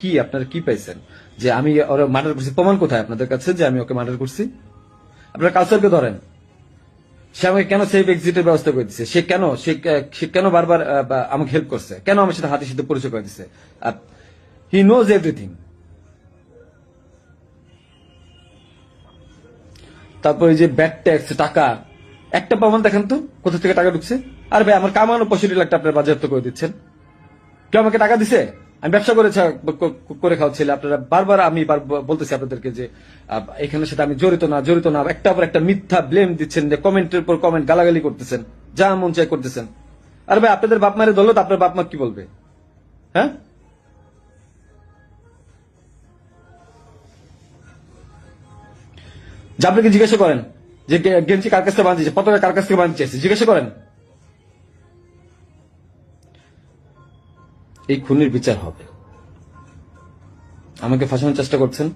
কি আপনারা কি পাইছেন যে আমি ওরা মার্ডার করছি? প্রমাণ কোথায় আপনাদের কাছে যে আমি ওকে মার্ডার করছি? আপনারা কাউসারকে ধরেন, সে আমাকে কেন সেফ এক্সিটের ব্যবস্থা করে দিচ্ছে? সে কেন বারবার আমাকে হেল্প করছে? কেন আমার সাথে হাতের সাথে পরিচয় করে দিচ্ছে? He knows everything. তারপরে যে ব্যাড ট্যাক্স টাকা, একটা প্রমাণ দেখেন তো কোথা থেকে টাকা ঢুকছে? আর ভাই আমার কামানো 65 লাখ আপনার বাজেয়াপ্ত করে দিচ্ছেন। কেউ আমাকে টাকা দিছে? আমি ব্যবসা করে খাওয়াচ্ছিল। আপনারা বারবার আমি বলতেছি আপনাদেরকে যে এখানের সাথে আমি জড়িত না, একটা পর একটা মিথ্যা ব্লেম দিচ্ছেন, যে কমেন্টের পর কমেন্ট গালাগালি করতেছেন, যা মন চাই করতেছেন। আর ভাই আপনাদের বাপ মায়ের দৌলত আপনার বাপ মা কি বলবে? হ্যাঁ, যে আপনাকে জিজ্ঞাসা করেন যে গেঞ্জি কার কাছ থেকে বাঁধিয়েছে, পতাকা কার কাছ থেকে বাঁধিয়েছে, জিজ্ঞাসা করেন। এই খুনির বিচার হবে। আমাকে ফাঁসানোর চেষ্টা করছেন,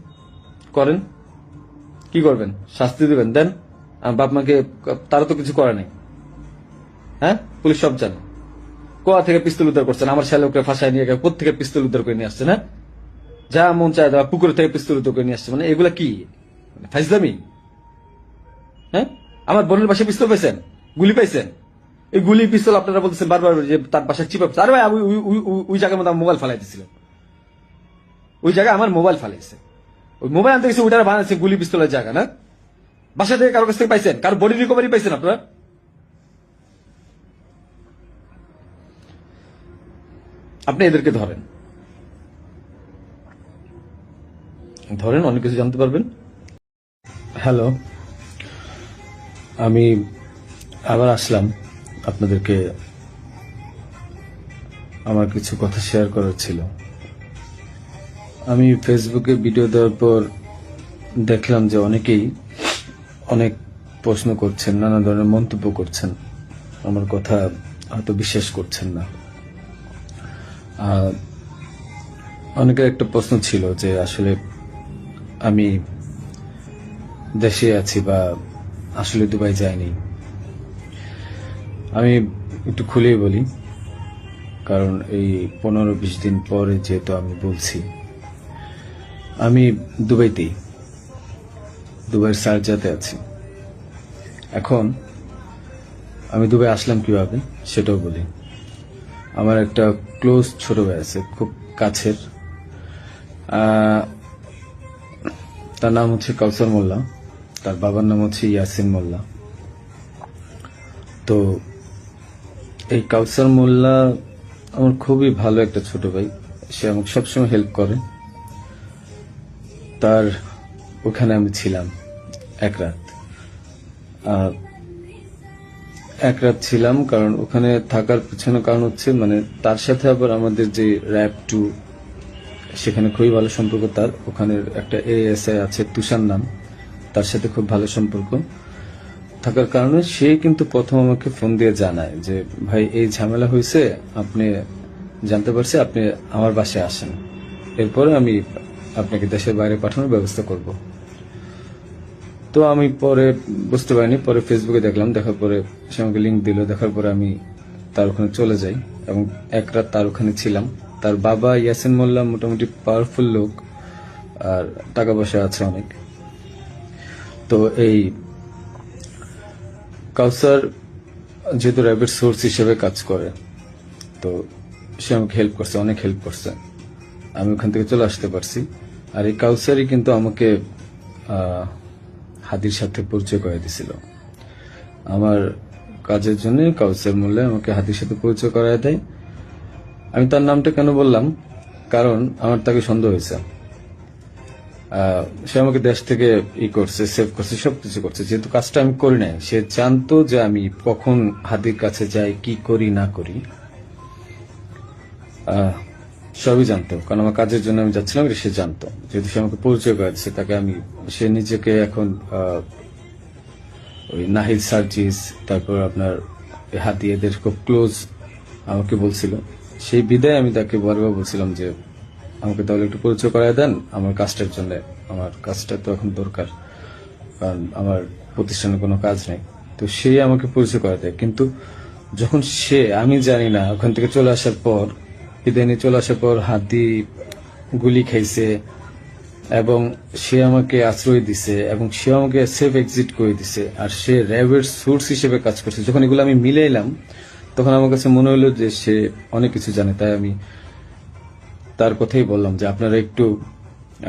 করেন, কি করবেন? শাস্তি দিবেন, দেন। আমার বাপ মাকে, তারা তো কিছু করে নাই। হ্যাঁ, পুলিশ সব জানে। কোয়া থেকে পিস্তল উদ্ধার করছেন, আমার শ্যালককে ফাঁসায় নিয়ে গেছে, কোথা থেকে পিস্তল উদ্ধার করে নিয়ে আসছেন? হ্যাঁ, যা মন চায় দেওয়া, পুকুর থেকে পিস্তল উদ্ধার করে নিয়ে আসছে। মানে এগুলা কি ফাইজলামি? হ্যাঁ, আমার বোনের বাসায় পিস্তল পাইছেন, গুলি পাইছেন। এই গুলি পিস্তল আপনারা বলতেছেন বারবার যে তার বাসায় চিপা। আরে ভাই, ওই জায়গার মধ্যে মোবাইল ফালাই দিছিল, ওই জায়গায় আমার মোবাইল ফালাইছে। ওই মোবাইল আনতে গেছে, ওইটারা বানাচ্ছে গুলি পিস্তলের জায়গা না। বাসা থেকে কারোর কাছ থেকে পাইছেন? কারো বডি রিকভারি পাইছেন আপনারা? আপনি এদেরকে ধরেন, অনেক কিছু জানতে পারবেন। হ্যালো, আমি আবার আসলাম আপনাদেরকে। আমার কিছু কথা শেয়ার করার ছিল। আমি ফেসবুকে ভিডিও দেওয়ার পর দেখলাম যে অনেকেই অনেক প্রশ্ন করছেন, নানা ধরনের মন্তব্য করছেন, আমার কথা হয়তো বিশ্বাস করছেন না। অনেকের একটা প্রশ্ন ছিল যে আসলে আমি দেশে আছি বা আসলে দুবাই যাইনি। আমি একটু খুলেই বলি, কারণ এই 15-20 দিন পরে যেহেতু আমি বলছি, আমি দুবাইয়ের শারজাতে আছি। এখন আমি দুবাই আসলাম কিভাবে সেটাও বলি। আমার একটা ক্লোজ ছোট ভাই আছে, খুব কাছের। তার নাম হচ্ছে কাউসার মোল্লা, তার বাবার নাম হচ্ছে ইয়াসিন মোল্লা। তো এই কাউসার মোল্লা আমার খুবই ভালো একটা ছোট ভাই, সে আমাকে সবসময় হেল্প করে। তার ওখানে আমি ছিলাম এক রাত ছিলাম, কারণ ওখানে থাকার পিছনে কারণ হচ্ছে মানে তার সাথে আবার আমাদের যে র্যাব 2, সেখানে খুবই ভালো সম্পর্ক। তার ওখানের একটা এএসআই আছে তুষার নাম, তার সাথে খুব ভালো সম্পর্ক থাকার কারণে সে কিন্তু প্রথম আমাকে ফোন দিয়ে জানায় যে ভাই এই ঝামেলা হয়েছে, আপনি জানতে পারছি, আপনি আমার বাসায় আসেন, এরপরে আমি আপনাকে দেশের বাইরে পাঠানোর ব্যবস্থা করব। তো আমি পরে বুঝতে পারিনি, পরে ফেসবুকে দেখলাম, দেখার পরে সে আমাকে লিঙ্ক দিল, দেখার পরে আমি তার ওখানে চলে যাই এবং এক রাত তার ওখানে ছিলাম। তার বাবা ইয়াসিন মোল্লা মোটামুটি পাওয়ারফুল লোক, আর টাকা পয়সা আছে অনেক। তো এই কাউসার যেহেতু র্যাবের সোর্স হিসেবে কাজ করে, তো সে আমাকে হেল্প করছে, অনেক হেল্প করছে, আমি ওখান থেকে চলে আসতে পারছি। আর এই কাউসারই কিন্তু আমাকে হাদির সাথে পরিচয় করে দিছিল। আমার কাজের জন্য কাউসার মোল্লা আমাকে হাদির সাথে পরিচয় করায় দেয়। আমি তার নামটা কেন বললাম, কারণ আমার তাকে সন্দেহ হয়েছে। সে আমাকে দেশ থেকে করছে, সেভ করছে, সবকিছু করছে। যেহেতু কাজটা আমি করি নাই, সে জানতো যে আমি কখন হাদির কাছে যাই, কি করি না করি, সবই জানতো। কারণ আমার কাজের জন্য আমি যাচ্ছিলাম, সে জানতো। যেহেতু সে আমাকে পরিচয় করে দিচ্ছে, তাকে আমি, সে নিজেকে এখন ওই নাহিদ সার্জিস, তারপর আপনার হাদি, এদের খুব ক্লোজ আমাকে বলছিল। সেই বিদায় আমি তাকে বারবার বলছিলাম যে আমাকে তাহলে একটু পরিচয় করায় দেন আমার কাজটার জন্য, আমার কাজটা তো এখন দরকার, কারণ আমার প্রতিষ্ঠানে কোনো কাজ নেই। তো সে আমাকে পরিচয় করা দেয়, কিন্তু যখন সে, আমি জানি না, ওখান থেকে চলে আসার পর, বিদায় নিয়ে চলে আসার পর হাদি গুলি খাইছে এবং সে আমাকে আশ্রয় দিছে এবং সে আমাকে সেফ এক্সিট করে দিছে, আর সে র্যাবের সোর্স হিসেবে কাজ করছে। যখন এগুলো আমি মিলাইলাম তখন আমার কাছে মনে হলো যে সে অনেক কিছু জানে। তাই আমি তার কথাই বললাম যে আপনারা একটু,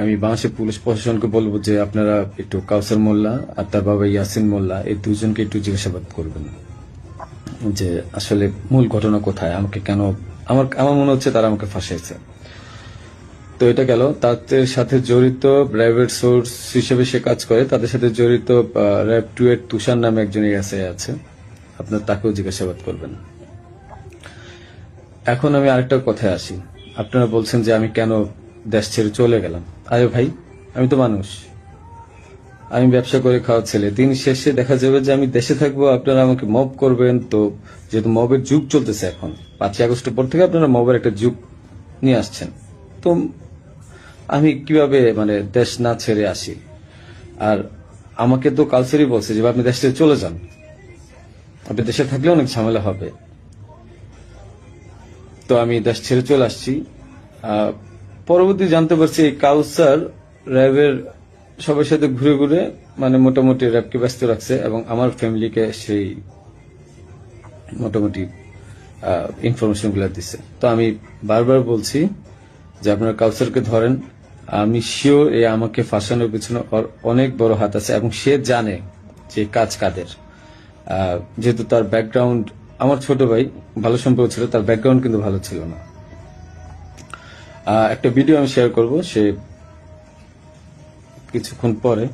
আমি বাংলাদেশের পুলিশ প্রশাসনকে বলবো যে আপনারা একটু কাউসার মোল্লা আর তার বাবা ইয়াসিন মোল্লা এই দুজনকে একটু জিজ্ঞাসাবাদ করবেন যে আসলে মূল ঘটনা কোথায়, আমাকে কেন, আমার আমার মনে হচ্ছে তারা আমাকে ফাঁসাইছে। তো এটা গেল, তাদের সাথে জড়িত র্যাবের সোর্স হিসেবে সে কাজ করে, তাদের সাথে জড়িত র্যাব 2 এর তুষার নামে একজন এসআই আছে, আপনার তাকেও জিজ্ঞাসাবাদ করবেন। এখন আমি আরেকটা কথায় আসি। আপনারা বলছেন যে আমি কেন দেশ ছেড়ে চলে গেলাম। আরে ভাই, আমি তো মানুষ, আমি ব্যবসা করে খাওয়ার ছেলে। দিন শেষে দেখা যাবে যে আমি দেশে থাকবো, আপনারা আমাকে মব করবেন। তো যেহেতু মবের যুগ চলতেছে এখন, 5ই আগস্টের পর থেকে আপনারা মবের একটা যুগ নিয়ে আসছেন, তো আমি কিভাবে মানে দেশ না ছেড়ে আসি? আর আমাকে তো কালচারই বলছে যে আপনি দেশ ছেড়ে চলে যান, আপনি দেশে থাকলে অনেক ঝামেলা হবে। তো আমি দেশ ছেড়ে চলে আসছি। পরবর্তী জানতে পারছি এই কাউসার র্যাবের সবার সাথে ঘুরে ঘুরে মানে মোটামুটি র্যাবকে ব্যস্ত রাখছে এবং আমার ফ্যামিলিকে সেই মোটামুটি ইনফরমেশন গুলো দিচ্ছে। তো আমি বারবার বলছি যে আপনারা কাউসারকে ধরেন। আমি শিওর এ আমাকে ফাঁসানোর পিছনে অনেক বড় হাত আছে এবং সে জানে যে কাজ কাদের। যেহেতু তার ব্যাকগ্রাউন্ড, আমার ছোট ভাই ভালো সম্পর্ক ছিল, তার ব্যাকগ্রাউন্ড কিন্তু ভালো ছিল না। একটা ভিডিও আমি শেয়ার করব, সে কিছুক্ষণ পরে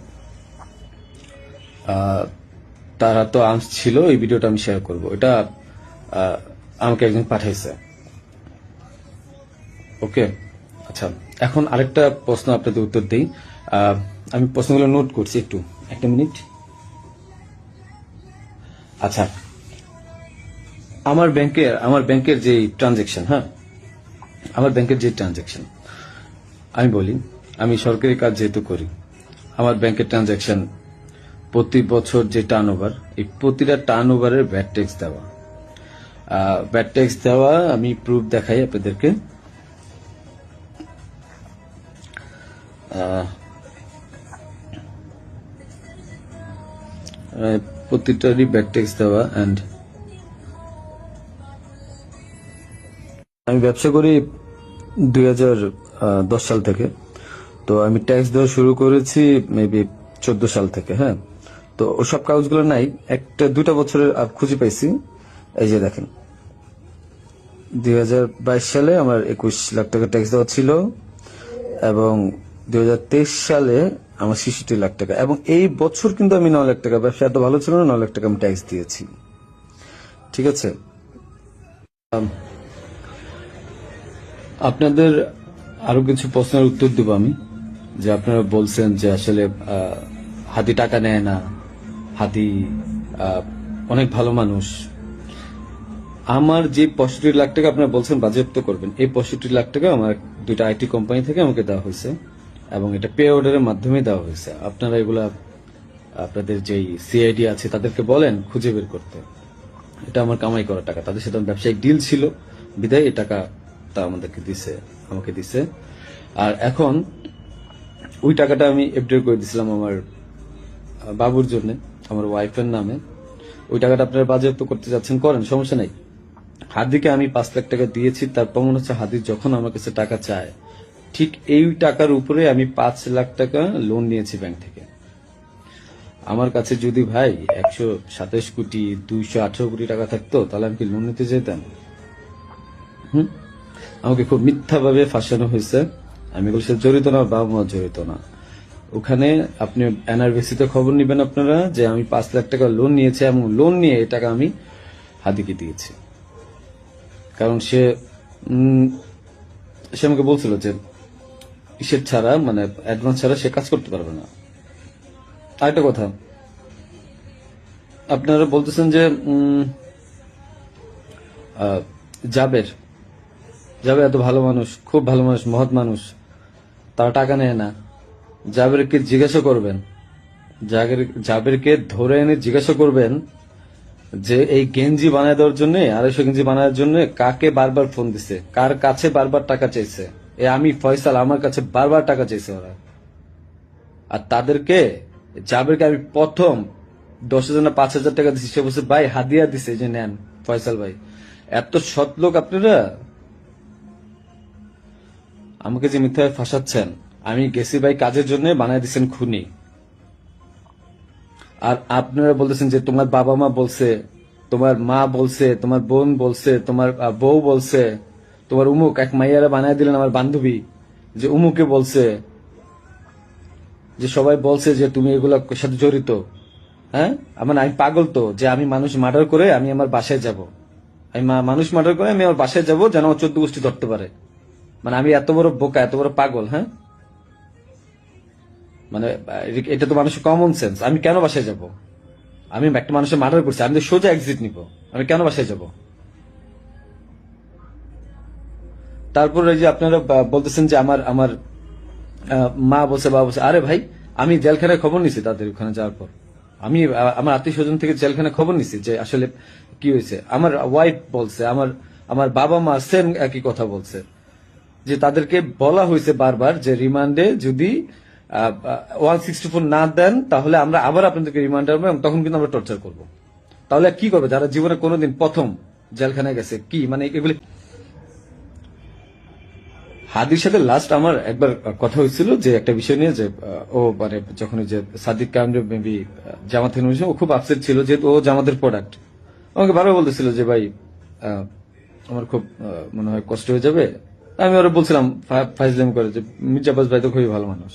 তার তো আর্মস ছিল, এই ভিডিওটা আমি শেয়ার করব। এটা আমাকে একজন পাঠাইছে। ওকে, আচ্ছা, এখন আরেকটা প্রশ্ন আপনাদের উত্তর দেই। আমি প্রশ্নগুলো নোট করছি, একটু একটা মিনিট। আচ্ছা, আমার ব্যাংকের যে ট্রানজেকশন, হ্যাঁ, আমার ব্যাংকের যে ট্রানজেকশন আমি বলি, আমি সরকারি কাজ যেহেতু করি, আমার ব্যাংকের ট্রানজেকশন প্রতি বছর যে টার্নওভার, এই প্রতিটা টার্নওভারের ভ্যাট ট্যাক্স দেওয়া। ভ্যাট ট্যাক্স দেওয়া আমি প্রুফ দেখাই আপনাদেরকে। প্রতিটারই ভ্যাট ট্যাক্স দেওয়া। এন্ড আমি ব্যবসা করি 2010 সাল থেকে। তো আমি ট্যাক্স দেওয়া শুরু করেছি মেবি 14 সাল থেকে। হ্যাঁ, তো ওসব কাগজগুলো নাই, একটা 2টা বছরের খুঁজে পাইছি। এই যে দেখেন, 2022 সালে আমার 21 লাখ টাকা ট্যাক্স দেওয়া ছিল এবং 2023 সালে আমার 66 লাখ টাকা, এবং এই বছর কিন্তু আমি 9 লাখ টাকা, ব্যবসা এত ভালো ছিল না, 9 লাখ টাকা আমি ট্যাক্স দিয়েছি। ঠিক আছে, আপনাদের আরো কিছু প্রশ্নের উত্তর দেব আমি। যে আপনারা বলছেন যে আসলে হাদি টাকা নেয় না, হাদি অনেক ভালো মানুষ। আমার যে 65 লাখ টাকা আপনারা বলছেন বাজেয়াপ্ত করবেন, এই 65 লাখ টাকা আমার 2টা আইটি কোম্পানি থেকে আমাকে দেওয়া হয়েছে এবং এটা পে অর্ডারের মাধ্যমে দেওয়া হয়েছে। আপনারা এগুলা আপনাদের যেই সিআইডি আছে তাদেরকে বলেন খুঁজে বের করতে। এটা আমার কামাই করা টাকা, তাদের সাথে ব্যবসায়িক ডিল ছিল বিদায় এই টাকা তা আমাকে দিছে। আর এখন ওই টাকাটা আমি এফডিআর করে দিছিলাম আমার বাবুর জন্য, আমার ওয়াইফের নামে। ওই টাকাটা আপনারা বাজেয়াপ্ত করতে যাচ্ছেন, করেন, সমস্যা নাই। হাদিকে আমি 5 লাখ টাকা দিয়েছি, তার প্রমাণ হচ্ছে হাদি যখন আমার কাছে টাকা চায় ঠিক এই টাকার উপরে আমি 5 লাখ টাকা লোন নিয়েছি ব্যাংক থেকে। আমার কাছে যদি ভাই 127 কোটি 218 কোটি টাকা থাকতো তাহলে আমি কি লোন নিতে যেতাম? আমাকে খুব মিথ্যাভাবে ফাঁসানো হয়েছে। আমি এগুলোর সাথে জড়িত না, বাবা মা জড়িত না। ওখানে আপনি এনআরবিসিতে খবর নিবেন আপনারা যে আমি 5 লাখ টাকা লোন নিয়েছি এবং লোন নিয়ে এই টাকা আমি হাদিকে দিয়েছি। কারণ সে আমাকে বলছিল যে ইসের ছাড়া, মানে অ্যাডভান্স ছাড়া সে কাজ করতে পারবে না। আরেকটা কথা, আপনারা বলতেছেন যে জাবের এত ভালো মানুষ, খুব ভালো মানুষ, মহৎ মানুষ, তারা টাকা নেয় না। জাবেরকে জিজ্ঞাসা করবেন, জাবেরকে ধরে এনে জিজ্ঞাসা করবেন যে এই গেঞ্জি বানায় দেওয়ার জন্য, 250 গেঞ্জি বানানোর জন্য কাকে বারবার ফোন দিছে, কার কাছে বারবার টাকা চাইছে। আমি ফয়সাল, আমার কাছে বারবার টাকা চাইছে ওরা। আর তাদেরকে জাবেরকে আমি প্রথম 10,000 না 5,000 টাকা দিচ্ছি, সে বলছে ভাই হাদিয়া দিছে যে নেন ফয়সাল ভাই। এত সৎ লোক আপনারা, আমাকে যে মিথ্যায় ফাঁসাচ্ছেন। আমি গেছি ভাই কাজের জন্য, বানায় দিচ্ছেন খুনি। আর আপনারা বলতেছেন যে তোমার বাবা মা বলছে, তোমার মা বলছে, তোমার বোন বলছে, তোমার বউ বলছে, তোমার উমুক এক মাইয়ারা বানায় দিলেন আমার বান্ধবী, যে উমুকে বলছে, যে সবাই বলছে যে তুমি এগুলোর সাথে জড়িত। হ্যাঁ, আমি পাগল তো, যে আমি মানুষ মার্ডার করে আমি আমার বাসায় যাব। আমি মানুষ মার্ডার করে আমি আমার বাসায় যাব যেন 14 গোষ্ঠী ধরতে পারে। মানে আমি এত বড় বোকা, এত বড় পাগল? হ্যাঁ, মানে এটা তো মানুষের কমন সেন্স। আমি কেন বাসায় যাব? আমি একটা মানুষের মার্ডার করছি, আমি তো সোজা এক্সিট নিব, আমি কেন বাসায় যাব? তারপর এই যে আপনারা বলতেছেন যে আমার আমার মা বলছে, বাবা বলছে। আরে ভাই, আমি জেলখানায় খবর নিছি তাদের ওখানে যাওয়ার পর। আমি আমার আত্মীয় স্বজন থেকে জেলখানায় খবর নিছি যে আসলে কি হয়েছে। আমার ওয়াইফ বলছে, আমার আমার বাবা মা সেম একই কথা বলছে, যে তাদেরকে বলা হয়েছে বারবার যে রিমান্ডে যদি 164 না দেন তাহলে আমরা আবার আপনাদেরকে রিমান্ড আনবো এবং তখন কিন্তু আমরা টর্চার করব। তাহলে কি করবে যারা জীবনে কোনোদিন প্রথম জেলখানায় গেছে? কি মানে এগুলি। হাদির সাথে লাস্ট আমার একবার কথা হয়েছিল যে একটা বিষয় নিয়ে, যে ও মানে যখন ওই যে সাদিক কামরে মেবি জামাত নিয়েছে, ও খুব আপসেট ছিল যেহেতু ও জামাতের প্রোডাক্ট। আমাকে বারবার বলতেছিল যে ভাই আমার খুব মনে হয় কষ্ট হয়ে যাবে। আমি ওরা বলছিলাম ফাইজলামি করে যে মির্জা আব্বাস ভাই তো খুবই ভালো মানুষ,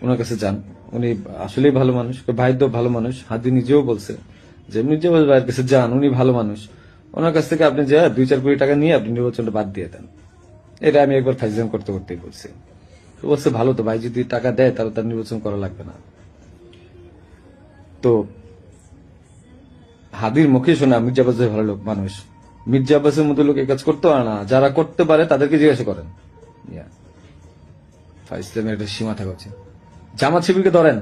ওনার কাছে যান, উনি আসলেই ভালো মানুষ। ভাই তো ভালো মানুষ, হাদি নিজেও বলছে যে মির্জা আব্বাস ভাইয়ের কাছে যান, উনি ভালো মানুষ। ওনার কাছ থেকে আপনি যা 2-4 কোটি টাকা নিয়ে আপনি নির্বাচনটা বাদ দিয়ে দেন। এটা আমি একবার ফাইজলাম করতে করতেই বলছি। তো বলছে ভালো তো, ভাই যদি টাকা দেয় তাহলে তার নির্বাচন করা লাগবে না। তো হাদির মুখে শোনা মির্জা আব্বাস ভাই ভালো লোক মানুষ, মির্জা আব্বাসের মতো লোক এই কাজ করতে পারে না। যারা করতে পারে তাদেরকে জিজ্ঞাসা করেন। ফাইজলামের একটা সীমা থাকা উচিত। জামাত শিবিরকে ধরেন,